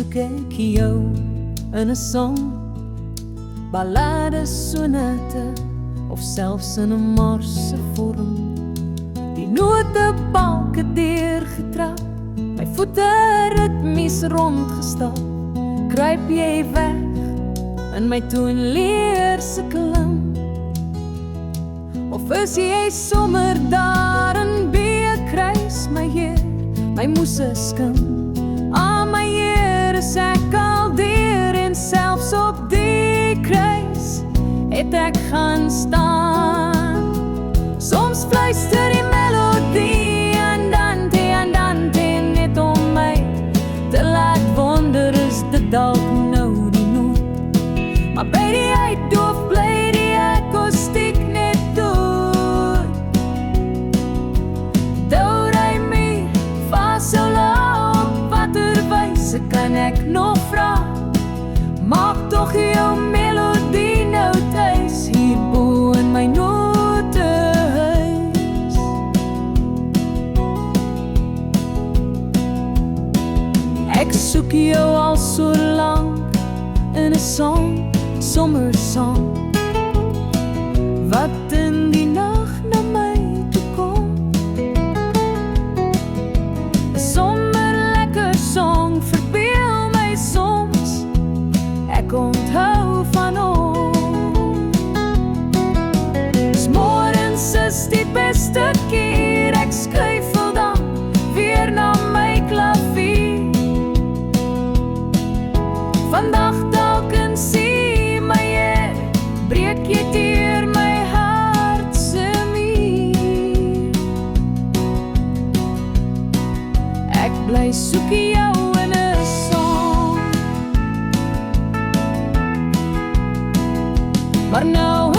soek ek jou in 'n song, ballade, sonate of selfs in 'n marse vorm. Die notebalke deurgetrap, my voete ritmies rondgestap, kruip jy weg in my toonleerse klim, of is jy sommer daar in B-kruis, my Heer, my moese skim. My Heer, is ek al deur en selfs op die kruis het ek gaan staan. Soms fluister die melodie Andante net om my te laat wonder, is dit dalk nou die noot, maar by die uitdoof bly die akoestiek net dood. Do re mi fa sol la, op watter wyse kan ek nog vra? Maak tog jou melodie nou tuis hier bo in my notehuis. Ek soek jou al so lank in 'n song, sommersong, wat in die nag na my toe kom. 'n Sommerlekker song verbeel my soms, ek onthou van ons. 'S Morgens is die beste keer, ek skuifel dan weer na my klavier. Vandag dalk in C, my Heer, breek jy deur my hart se muur. Ek bly soek jou in 'n song, maar nou